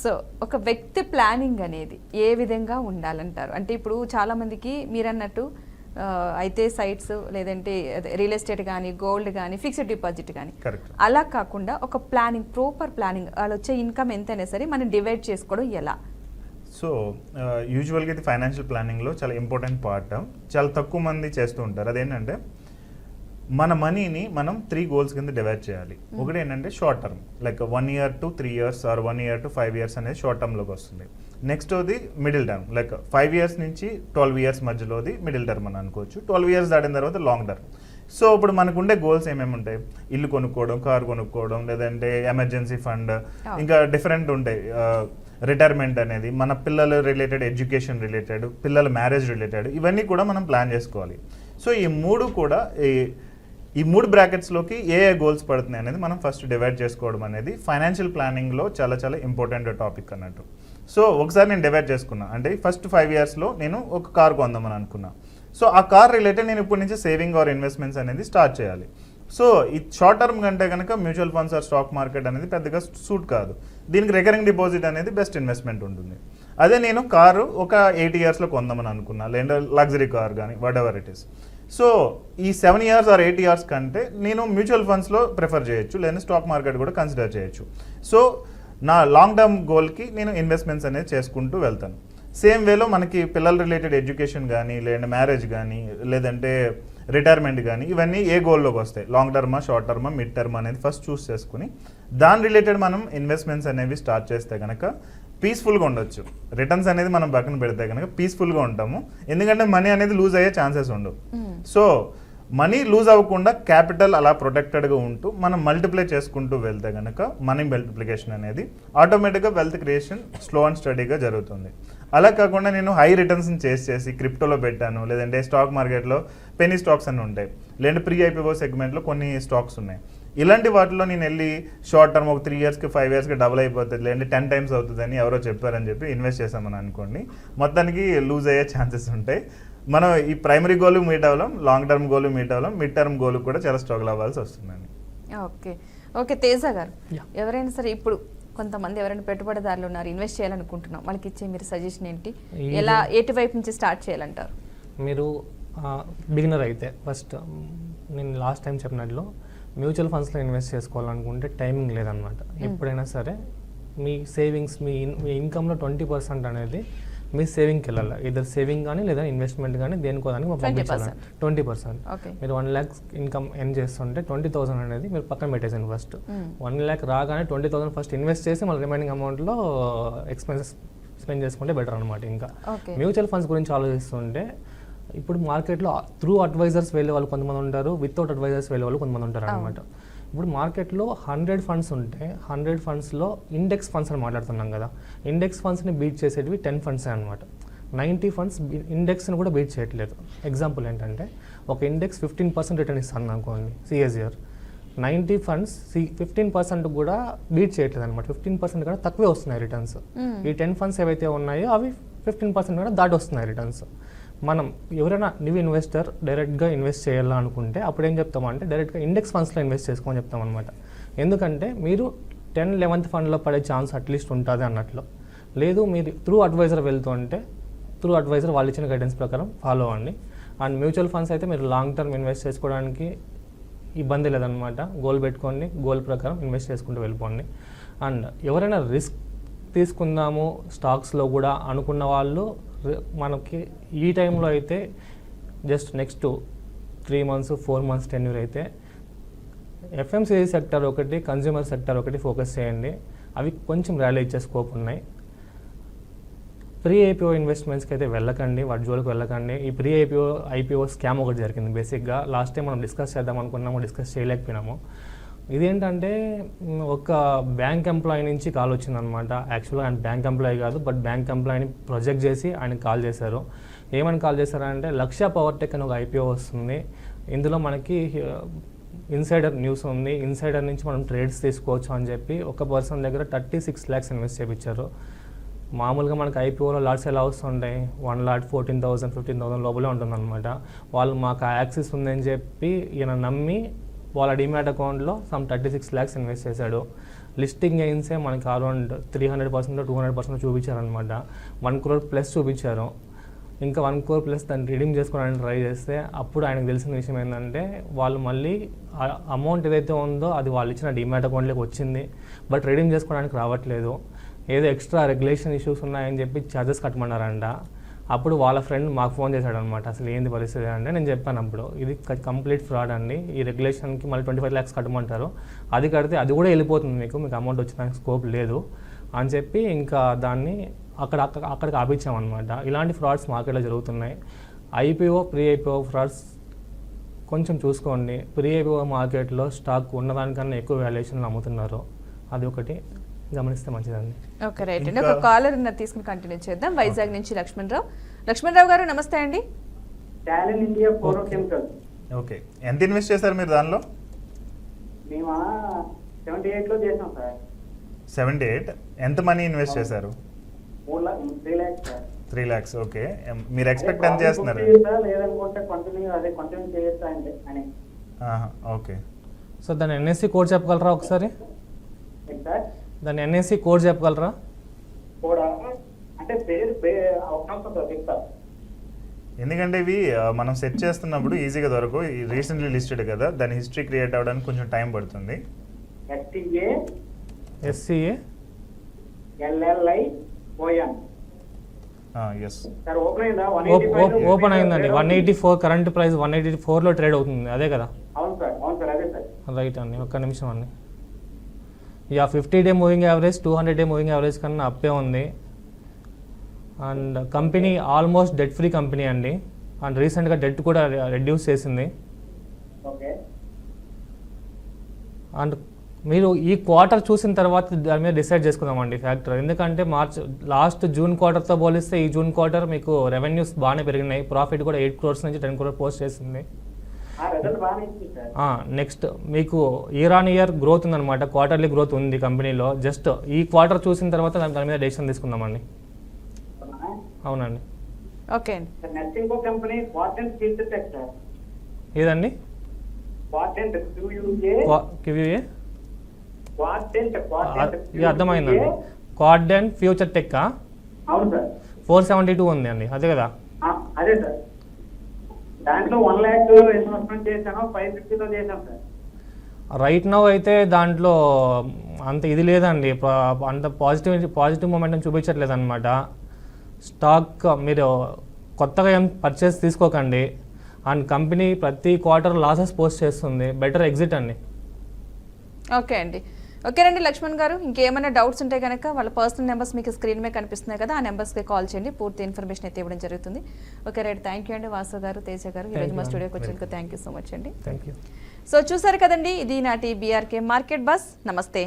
So ఒక వ్యక్తి planning అనేది ఏ విధంగా ఉండాలంటారు? అంటే ఇప్పుడు చాలామందికి మీరు అన్నట్టు అయితే సైట్స్ లేదంటే రియల్ ఎస్టేట్ కానీ గోల్డ్ కానీ ఫిక్స్డ్ డిపాజిట్ కానీ అలా కాకుండా ఒక ప్లానింగ్ ప్రాపర్ ప్లానింగ్ వాళ్ళు వచ్చే ఇన్కమ్ ఎంతైనా సరే మనం డివైడ్ చేసుకోవడం ఎలా? సో యూజువల్గా ఇది ఫైనాన్షియల్ ప్లానింగ్లో చాలా ఇంపార్టెంట్ పార్ట్. చాలా తక్కువ మంది చేస్తూ ఉంటారు. అదేంటంటే మన మనీని మనం 3 గోల్స్ కింద డివైడ్ చేయాలి. ఒకటి ఏంటంటే short term, like 1 year to 3 years or 1 year to 5 years అనేది షార్ట్ టర్మ్లోకి వస్తుంది. నెక్స్ట్ అది మిడిల్ టర్మ్, లైక్ 5 years నుంచి 12 years మధ్యలోది మిడిల్ టర్మ్ అని అనుకోవచ్చు. 12 years దాటిన తర్వాత లాంగ్ టర్మ్. సో ఇప్పుడు మనకు ఉండే గోల్స్ ఏమేమి ఉంటాయి? ఇల్లు కొనుక్కోవడం, కారు కొనుక్కోవడం, లేదంటే ఎమర్జెన్సీ ఫండ్, ఇంకా డిఫరెంట్ ఉంటాయి. రిటైర్మెంట్ అనేది, మన పిల్లల రిలేటెడ్, ఎడ్యుకేషన్ రిలేటెడ్, పిల్లల మ్యారేజ్ రిలేటెడ్, ఇవన్నీ కూడా మనం ప్లాన్ చేసుకోవాలి. సో ఈ మూడు కూడా ఈ 3 బ్రాకెట్స్లోకి ఏ గోల్స్ పడుతున్నాయి అనేది మనం ఫస్ట్ డివైడ్ చేసుకోవడం అనేది ఫైనాన్షియల్ ప్లానింగ్లో చాలా చాలా ఇంపార్టెంట్ టాపిక్ అన్నట్టు. సో ఒకసారి నేను డివైడ్ చేసుకున్నా అంటే ఫస్ట్ 5 yearsలో నేను ఒక కార్ కొందామని అనుకున్నా. సో ఆ కార్ రిలేటెడ్ నేను ఇప్పటి నుంచి సేవింగ్ ఆర్ ఇన్వెస్ట్మెంట్స్ అనేది స్టార్ట్ చేయాలి. సో ఈ షార్ట్ టర్మ్ కంటే కనుక mutual funds or stock market అనేది పెద్దగా సూట్ కాదు. దీనికి రికరింగ్ డిపాజిట్ అనేది బెస్ట్ ఇన్వెస్ట్మెంట్ ఉంటుంది. అదే నేను కారు ఒక 8 yearsలో కొందామని అనుకున్నా, లేదా లగ్జరీ కార్ కానీ what ever it is. So ఈ 7 years ఆర్ 8 years కంటే నేను మ్యూచువల్ ఫండ్స్లో ప్రిఫర్ చేయొచ్చు, లేదా స్టాక్ మార్కెట్ కూడా కన్సిడర్ చేయొచ్చు. సో నా లాంగ్ టర్మ్ గోల్కి నేను ఇన్వెస్ట్మెంట్స్ అనేది చేసుకుంటూ వెళ్తాను. సేమ్ వేలో మనకి పిల్లల రిలేటెడ్ ఎడ్యుకేషన్ కానీ, లేదంటే మ్యారేజ్ కానీ, లేదంటే రిటైర్మెంట్ కానీ, ఇవన్నీ ఏ గోల్లోకి వస్తాయి? లాంగ్ టర్మా, షార్ట్ టర్మా, మిడ్ టర్మ్ అనేది ఫస్ట్ చూస్ చేసుకుని దాని రిలేటెడ్ మనం ఇన్వెస్ట్మెంట్స్ అనేవి స్టార్ట్ చేస్తే కనుక పీస్ఫుల్గా ఉండొచ్చు. రిటర్న్స్ అనేది మనం పక్కన పెడితే కనుక పీస్ఫుల్గా ఉంటాము, ఎందుకంటే మనీ అనేది లూజ్ అయ్యే ఛాన్సెస్ ఉండవు. సో మనీ లూజ్ అవ్వకుండా క్యాపిటల్ అలా ప్రొటెక్టెడ్గా ఉంటూ మనం మల్టిప్లై చేసుకుంటూ వెళ్తే కనుక మనీ మల్టిప్లికేషన్ అనేది ఆటోమేటిక్గా వెల్త్ క్రియేషన్ స్లో అండ్ స్టడీగా జరుగుతుంది. అలా కాకుండా నేను హై రిటర్న్స్ని చేసి క్రిప్టోలో పెట్టాను, లేదంటే స్టాక్ మార్కెట్లో పెనీ స్టాక్స్ అని ఉంటాయి, లేదంటే ప్రీ ఐపీఓ సెగ్మెంట్లో కొన్ని స్టాక్స్ ఉన్నాయి. ఇలాంటి వాటిలో నేను వెళ్ళి షార్ట్ టర్మ్ ఒక 3 yearsకి 5 yearsకి డబుల్ అయిపోతుంది, లేదంటే 10 times అవుతుందని ఎవరో చెప్పారని చెప్పి ఇన్వెస్ట్ చేసామని అనుకోండి, మొత్తానికి లూజ్ అయ్యే ఛాన్సెస్ ఉంటాయి. మనం ఈ ప్రైమరీ గోల్ మీట్ అవ్వడం, లాంగ్ టర్మ్ గోల్ మీట్ అవ్వడం, మిడ్ టర్మ్ గోల్ కూడా చాలా స్ట్రగుల్ అవ్వాల్సి వస్తుందండి. ఓకే ఓకే తేజ గారు, ఎవరైనా సరే ఇప్పుడు కొంతమంది ఎవరైనా పెట్టుబడిదారులు ఉన్నారు, ఇన్వెస్ట్ చేయాలనుకుంటున్నాం, వాళ్ళకి ఇచ్చే మీరు సజెషన్ ఏంటి? ఎలా ఎటువైపు నుంచి స్టార్ట్ చేయాలంటారు? మీరు బిగినర్ అయితే ఫస్ట్ నేను లాస్ట్ టైం చెప్పినట్లు మ్యూచువల్ ఫండ్స్లో ఇన్వెస్ట్ చేసుకోవాలనుకుంటే టైమింగ్ లేదనమాట. ఎప్పుడైనా సరే మీ సేవింగ్స్, మీ ఇన్కమ్లో 20% అనేది మీ సేవింగ్కి వెళ్ళాలి. ఇద్దరు సేవింగ్ కానీ లేదా ఇన్వెస్ట్మెంట్ కానీ దేనికో దానికి పంపించాలి. 20% మీరు 1 lakh ఇన్కమ్ ఎర్న్ చేస్తుంటే 20,000 అనేది మీరు పక్కన పెట్టేసాను. ఫస్ట్ 1 lakh రాగానే 20,000 ఫస్ట్ ఇన్వెస్ట్ చేసి మళ్ళీ రిమైనింగ్ అమౌంట్లో ఎక్స్పెన్సెస్ స్పెండ్ చేసుకుంటే బెటర్ అనమాట. ఇంకా మ్యూచువల్ ఫండ్స్ గురించి ఆలోచిస్తుంటే ఇప్పుడు మార్కెట్లో త్రూ అడ్వైజర్స్ వెళ్ళే వాళ్ళు కొంతమంది ఉంటారు, వితౌట్ అడ్వైజర్స్ వెళ్ళే వాళ్ళు కొంతమంది ఉంటారు అనమాట. ఇప్పుడు మార్కెట్లో 100 funds ఉంటే 100 fundsలో ఇండెక్స్ ఫండ్స్ అని మాట్లాడుతున్నాం కదా, ఇండెక్స్ ఫండ్స్ని బీట్ చేసేటివి 10 funds అనమాట. 90 funds ఇండెక్స్ని కూడా బీట్ చేయట్లేదు. ఎగ్జాంపుల్ ఏంటంటే ఒక ఇండెక్స్ 15% రిటర్న్ ఇస్తాను అనుకోండి సిఎస్ఆర్, 90 funds 15% కూడా బీట్ చేయట్లేదు అనమాట. 15% కూడా తక్కువే వస్తున్నాయి రిటర్న్స్. ఈ 10 funds ఏవైతే ఉన్నాయో అవి 15% కూడా దాటి వస్తున్నాయి రిటర్న్స్. మనం ఎవరైనా న్యూ ఇన్వెస్టర్ డైరెక్ట్గా ఇన్వెస్ట్ చేయాలనుకుంటే అప్పుడు ఏం చెప్తామంటే డైరెక్ట్గా ఇండెక్స్ ఫండ్స్లో ఇన్వెస్ట్ చేసుకోమని చెప్తాం అనమాట. ఎందుకంటే మీరు 10th ఫండ్లో పడే ఛాన్స్ అట్లీస్ట్ ఉంటుంది అన్నట్లు. లేదు మీరు త్రూ అడ్వైజర్ వెళ్తుంటే త్రూ అడ్వైజర్ వాళ్ళు ఇచ్చిన గైడెన్స్ ప్రకారం ఫాలో అవ్వండి. అండ్ మ్యూచువల్ ఫండ్స్ అయితే మీరు లాంగ్ టర్మ్ ఇన్వెస్ట్ చేసుకోవడానికి ఇబ్బంది లేదనమాట. గోల్ పెట్టుకోండి, గోల్ ప్రకారం ఇన్వెస్ట్ చేసుకుంటూ వెళ్ళిపోండి. అండ్ ఎవరైనా రిస్క్ తీసుకుందాము స్టాక్స్లో కూడా అనుకున్న వాళ్ళు మనకి ఈ టైంలో అయితే just next 3 months 4 months tenure అయితే ఎఫ్ఎంసీజీ సెక్టర్ ఒకటి, కన్జ్యూమర్ సెక్టర్ ఒకటి ఫోకస్ చేయండి. అవి కొంచెం ర్యాలీ ఇచ్చే స్కోప్ ఉన్నాయి. ప్రీ ఐపీఓ ఇన్వెస్ట్మెంట్స్కి అయితే వెళ్ళకండి, వాటి జోలికి వెళ్ళకండి. ఈ ప్రీ ఐపీఓ స్కామ్ ఒకటి జరిగింది. బేసిక్గా లాస్ట్ టైం మనం డిస్కస్ చేద్దాం అనుకున్నాము, డిస్కస్ చేయలేకపోయినాము. ఇదేంటంటే ఒక బ్యాంక్ ఎంప్లాయీ నుంచి కాల్ వచ్చిందనమాట. యాక్చువల్గా ఆయన బ్యాంక్ ఎంప్లాయీ కాదు, బట్ బ్యాంక్ ఎంప్లాయీని ప్రొజెక్ట్ చేసి ఆయన కాల్ చేశారు. ఏమని కాల్ చేశారంటే లక్ష్య పవర్ టెక్ అని ఒక ఐపీఓ వస్తుంది, ఇందులో మనకి ఇన్సైడర్ న్యూస్ ఉంది, ఇన్సైడర్ నుంచి మనం ట్రేడ్స్ తీసుకోవచ్చు అని చెప్పి ఒక పర్సన్ దగ్గర 36 lakhs ఇన్వెస్ట్ చేయించారు. మామూలుగా మనకి ఐపీఓలో లాట్స్ ఎలా వస్తుంటాయి, 1 lakh 14,000 15,000 లోపలే ఉంటుందన్నమాట. వాళ్ళు మాకు యాక్సెస్ ఉందని చెప్పి ఈయన నమ్మి వాళ్ళ డిమాట్ అకౌంట్లో సమ్ 36 lakhs ఇన్వెస్ట్ చేశాడు. లిస్టింగ్ గెయిన్సే మనకి అరౌండ్ 300% 200% చూపించారనమాట. 1 crore ప్లస్ చూపించారు. ఇంకా 1 crore ప్లస్ దాన్ని రిడీమ్ చేసుకోవడానికి ట్రై చేస్తే అప్పుడు ఆయనకు తెలిసిన విషయం ఏంటంటే వాళ్ళు మళ్ళీ అమౌంట్ ఏదైతే ఉందో అది వాళ్ళు ఇచ్చిన డిమాట్ అకౌంట్లోకి వచ్చింది, బట్ రిడీమ్ చేసుకోవడానికి రావట్లేదు. ఏదో ఎక్స్ట్రా రెగ్యులేషన్ ఇష్యూస్ ఉన్నాయని చెప్పి ఛార్జెస్ కట్టమన్నారంట. అప్పుడు వాళ్ళ ఫ్రెండ్ మాకు ఫోన్ చేశాడు అనమాట, అసలు ఏంది పరిస్థితి అంటే నేను చెప్పాను అప్పుడు ఇది కంప్లీట్ ఫ్రాడ్ అండి, ఈ రెగ్యులేషన్కి మళ్ళీ 25 lakhs కట్టమంటారు, అది కడితే అది కూడా వెళ్ళిపోతుంది, మీకు అమౌంట్ వచ్చేదానికి స్కోప్ లేదు అని చెప్పి ఇంకా దాన్ని అక్కడికి ఆపించామన్నమాట. ఇలాంటి ఫ్రాడ్స్ మార్కెట్లో జరుగుతున్నాయి. ఐపీఓ ప్రీ ఐపీఓ ఫ్రాడ్స్ కొంచెం చూసుకోండి. ప్రీ ఐపీఓ మార్కెట్లో స్టాక్ ఉన్నదానికన్నా ఎక్కువ వాల్యుయేషన్లు అమ్ముతున్నారు, అది ఒకటి గమనిస్తే మంచిదండి. ఓకే రైట్ అండి. ఒక కాలర్ తీసుకుని కంటిన్యూ చేద్దాం. వైజాగ్ నుంచి లక్ష్మణరావు గారు నమస్తే అండి. ఓకే, ఎంత ఇన్వెస్ట్ చేశారు మీరు దానిలో? మేము 78 లో చేసాం సార్. 78. ఎంత మనీ ఇన్వెస్ట్ చేశారు? 3 lakhs సార్. 3 lakhs. ఓకే, మీరు ఎక్స్పెక్ట్ ఎంత చేస్తున్నారు? లేదనుకుంటే కంటిన్యూ చేయొచ్చా అండి అని. ఓకే, సో దాని ఎన్ఎస్సి కోడ్ చెప్పగలరా ఒకసారి? సార్ దాని ఎన్ఎస్సి కోడ్ చెప్పగలరా? కూడా అంటే అవకాశం చెప్తారు. ఎందుకంటే ఇవి మనం సెట్ చేస్తున్నప్పుడు ఈజీగా దొరకు, రీసెంట్లీ లిస్టెడ్ కదా, దాని హిస్టరీ క్రియేట్ అవ్వడానికి కొంచెం టైం పడుతుంది. ఎస్సీఏ LLION. ఎస్ సార్ ఓపెన్ అయిందా? ఓపెన్ అయిందండి. 184 కరెంట్ ప్రైస్ 184లో ట్రేడ్ అవుతుంది, అదే కదా? అవును సార్ అదే సార్. రైట్ అండి, ఒక్క నిమిషం అండి. 50-day moving average 200-day moving average కన్నా అప్పే ఉంది. And company almost debt free company అండి. అండ్ రీసెంట్గా డెట్ కూడా రెడ్యూస్ చేసింది. ఓకే. అండ్ మీరు ఈ క్వార్టర్ చూసిన తర్వాత దాని మీద డిసైడ్ చేసుకుందామండి ఫ్యాక్టర్. ఎందుకంటే లాస్ట్ జూన్ క్వార్టర్తో పోలిస్తే ఈ జూన్ క్వార్టర్ మీకు రెవెన్యూస్ బాగానే పెరిగినాయి. ప్రాఫిట్ కూడా 8 crores నుంచి 10 crore పోస్ట్ చేసింది. నెక్స్ట్ మీకు ఇయర్ ఆన్ ఇయర్ గ్రోత్ ఉందన్నమాట, క్వార్టర్లీ గ్రోత్ ఉంది కంపెనీలో. జస్ట్ ఈ క్వార్టర్ చూసిన తర్వాత దాని మీద డెసిషన్ తీసుకుందామండి. అవునండి. ఓకే అండి. నెక్స్ట్ ఇంకో company quadrant future tech sir. ఏదండి? క్వాడ్రెంట్ QA క్వాడ్రెంట్ అర్థమైందండి. Quadrant future tech. అవును సార్. 472 ఉంది అండి, అదే కదా? అదే సార్. దాంట్లో 1 lakh ఇన్వెస్ట్మెంట్ చేశాను, 550 చేశాను సార్. రైట్ నౌ అయితే దాంట్లో అంత ఇది లేదండి, అంత పాజిటివ్ మొమెంటం చూపించట్లేదు అనమాట. స్టాక్ మీరు కొత్తగా ఏం పర్చేస్ తీసుకోకండి. అండ్ కంపెనీ ప్రతి క్వార్టర్ లాసెస్ పోస్ట్ చేస్తుంది, బెటర్ ఎగ్జిట్ అండి. ఓకే అండి. ఓకేనండి లక్ష్మణ్ గారు, ఇంకేమైనా డౌట్స్ ఉంటే కనుక వాళ్ళ పర్సనల్ నెంబర్స్ మీకు స్క్రీన్ మీద కనిపిస్తున్నాయి కదా, ఆ నెంబర్స్కి కాల్ చేయండి, పూర్తి ఇన్ఫర్మేషన్ అయితే ఇవ్వడం జరుగుతుంది. ఓకే రైట్, థ్యాంక్ యూ అండి వాసు గారు, తేజ గారు, ఈరోజు మా స్టూడియోకి వచ్చేందుకు థ్యాంక్ యూ సో మచ్ అండి. Thank you. సో చూసారు కదండి, ఇది నాటి బీఆర్కే మార్కెట్ బస్. నమస్తే.